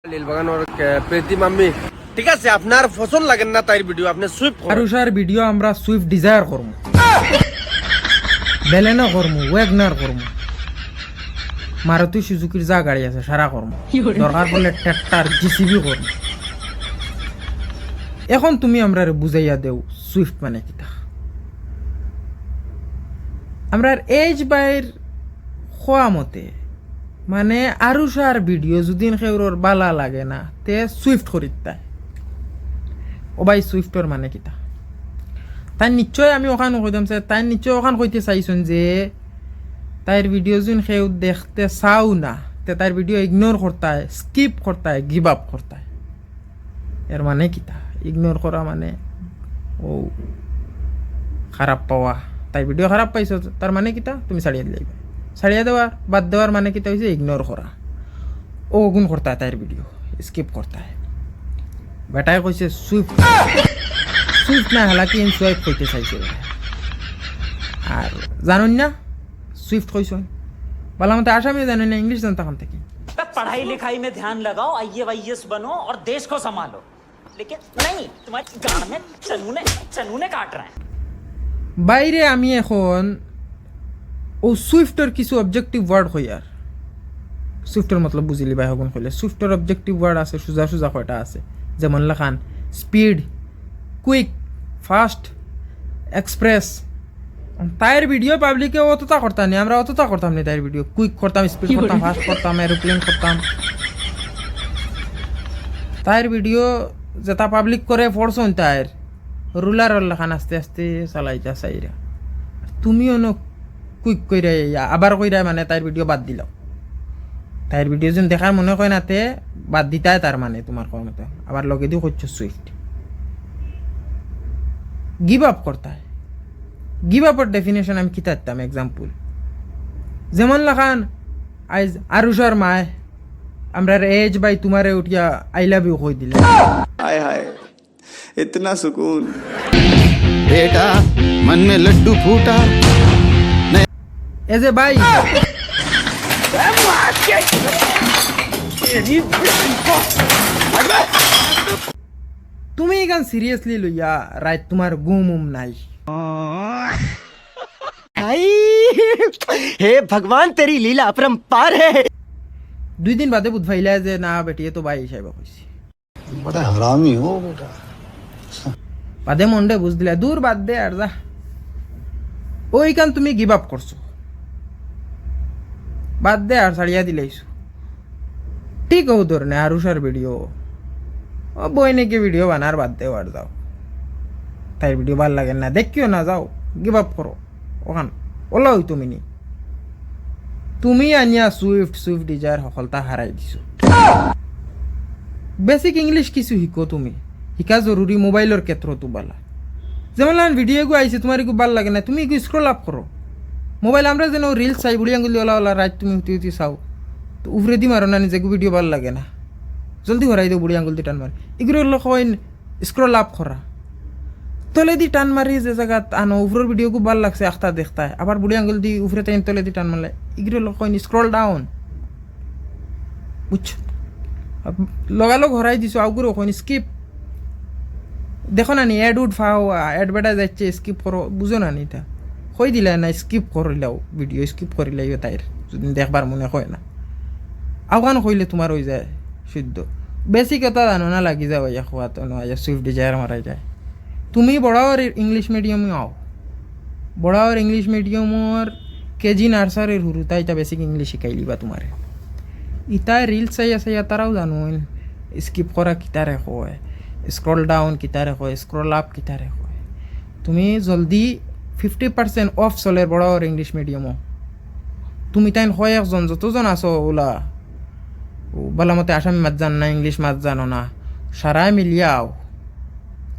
লীলবাগানোর প্রীতি mummy ঠিক আছে আপনার পছন্দ লাগেন না তাই ভিডিও আপনি সুইফট আরুষার ভিডিও আমরা সুইফট ডিজায়ার করব, বেলেনো করব, ওয়াগনার করব, মারুতি সুজুকির যা গাড়ি আছে সারা করব, দরকার পড়লে ট্রাক্টর জিসিবি করব। এখন তুমি আমরা বুঝাইয়া দেও সুইফট মানে কিটা। আমরা এজ বাইর খোয়া মতে মানে আরুষার ভিডিও যদি কেউর বালা লাগে না তে সুইফট করিতায়। ও ভাই সুইফটর মানে কিতা তাই নিশ্চয় আমি ওখানে কইতাম তাই নিশ্চয় ওখান কইতে চাইছেন যে তাইর ভিডিও যখন কেউ দেখতে চাও না তে তাইর ভিডিও ইগনোর করতায়, স্কিপ করতায়, গিভ আপ করতায়। এর মানে কিতা ইগনোর করা মানে ও খারাপ পাওয়া, তাই ভিডিও খারাপ পাইছো তার মানে কিতা তুমি ছাড়িয়ে দিলে। ছাড়িয়ে দেওয়ার বাদ দেওয়ার মানে কিতা হয়েছে ইগনোর করা। ও গুণ করতায় তাইর ভিডিও স্কিপ করতায়। বেটায় কইছে সুইফট, সুইফট না হালাকি সুইফট কইতে চাইছে। আর জানুন না সুইফট কইছেন বলা মতো আসামি জানুন না, ইংলিশ জানতা খান থেকে। पढ़ाई लिखाई में ध्यान लगाओ, आईएएस बनो और देश को संभालो, लेकिन नहीं तुम्हारी गांड में चनूने काट रहे हैं। বাইরে আমি এখন ও সুইফটের কিছু অবজেক্টিভ ওয়ার্ড কই। আর সুইফটের মতলব বুঝিলি ভাই হগুন কইলে সুইফটের অবজেক্টিভ ওয়ার্ড আছে সোজা সোজা কয়টা আছে, যেমন লেখান স্পিড, কুইক, ফাস্ট, এক্সপ্রেস। তাইর ভিডিও পাবলিকে অতটা করতাম নি, আমরা অতটা করতাম নি। তাইর ভিডিও কুইক করতাম, স্পিড করতাম, ফাস্ট করতাম, এরোপ্লেন করতাম। তাইর ভিডিও যেটা পাবলিক করে পড়ছন তাইর রুলার লেখান আস্তে আস্তে চালাইতা চাইরা। তুমিও ন কুইক কইরা আবার কইরা মানে তাইর ভিডিও বাদ দিলাম। তাইর ভিডিও যেন দেখার মনে হয় না তে বাদ দিতাই তার মানে তোমার কোন মতো আবার লগে দিয়ে করছো সুইফট। গিভ আপ করতায়। গিভ আপের ডেফিনেশন আমি কিতা দিতাম এক্সাম্পল, যেমন লেখান আইজ আরুষার মায় আমরা এজ বাই তোমারে উঠিয়া আই লাভ ইউ কই দিলে। हाय हाय इतना सुकून। बेटा मन में लड्डू फूटा। এজ এ বাই তুমি এখান সিরিয়াসলি লইয়া রাইট তোমার গুম উম নাই। हे भगवान तेरी लीला अपरंपार है। 2 দিন বাদে বুধ ভাইলা যে না বেটি তো ভাই সাহেব কইছি बड़ा हरामी हो बेटा। বাদে মন্ডে বুঝ দিলা দূর বাদ দে আর যা। ওইখান তুমি গিভ আপ করছো, বাদ দে আর ছাড়িয়া দিলাইছো। ঠিক ও ধরনে আরুষার ভিডিও ও বই নাকি ভিডিও বানার বাদ দেও আর যাও। তাই ভিডিও ভাল লাগে না দেখিও না, যাও গিভ আপ করো। ওখান ওলা হই তুমি নি তুমি আনিয়া সুইফট সুইফট ডিজায়ার সফলতা হারাই দিছো। বেসিক ইংলিশ কিছু শিকো, তুমি শিকা জরুরি মোবাইলের ক্ষেত্রতো বালা। যেমন ভিডিও গো আইছে তোমার একটু ভাল লাগে না তুমি একটু স্ক্রল আপ করো। মোবাইল আমরা যেন রিলস চাই বুড়ি আঙ্গুলি ওলা ওলা রাত তুমি উঠি উঠি চাও তো উফরে দি মারো না নিজেকে ভিডিও ভাল লাগে না জলদি হরাই দিও বুড়ি আঙ্গুল দি টান মারি। এগুলো কইন স্ক্রল আপ করা, তলে দি টান মারি যে জায়গাত আনো উফরের ভিডিও খুব ভাল লাগছে আখতা দেখতায় আবার বুড়ি আঙ্গুল দি উফরে তাই তলে দি টান মারলে এগুলো কইন স্ক্রল ডাউন। বুঝছো লগালগ হরাই দিছো আউগুলো কইন স্কিপ। দেখো না নি অ্যাড উড ফাও অ্যাডভার্টাইজ যাচ্ছে স্কিপ করো, বুঝো না নি তা কই দিলে না স্কিপ করিলাও ভিডিও স্কিপ করিলাইও তাইর যদি দেখবার মনে হয় না। আওগান কইলে তোমার হয়ে যায় শুদ্ধ। বেশি কথা জানো না লাগি যাও ইয়া খোয়াতো নয় সুইফট ডিজায়ার মারাই যায়। তুমি বড়াওয়ার ইংলিশ মিডিয়ামে আও, বড়াওয়ার ইংলিশ মিডিয়ামর কেজি নার্সারির হুরু তাই তা বেসিক ইংলিশ শিখাই লিবা তোমারে। ইতায় রিলস চাই আছে তারাও জানো স্কিপ করা কিতারে হয়, স্ক্রল ডাউন কিতারে হয়, স্ক্রল আপ কিতারে হয়। তুমি জলদি 50% অফ চলে বড়াওয়ার ইংলিশ মিডিয়ামও। তুমি তাই হয় একজন যতজন আছো ওলা বলা মতে আসামি মাত জান না, ইংলিশ মাত জানো না, সারাই মিলিয়া আও।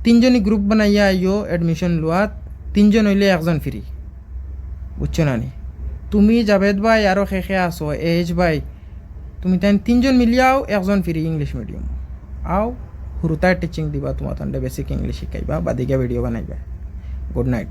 3 জনই গ্রুপ বানাইয়া আইও এডমিশন লোয়াত 3 জন হইলে 1 জন ফ্রি। বুঝছো না নি তুমি জাভেদ ভাই আরও খেখে আসো এজ ভাই তুমি তাই 3 জন মিলিয়াও 1 জন ফ্রি ইংলিশ মিডিয়াম আও। হুরুতায় টিচিং দিবা তোমার বেসিক ইংলিশ শিখাইবা বাদিকে ভিডিও বানাইবা। Good night.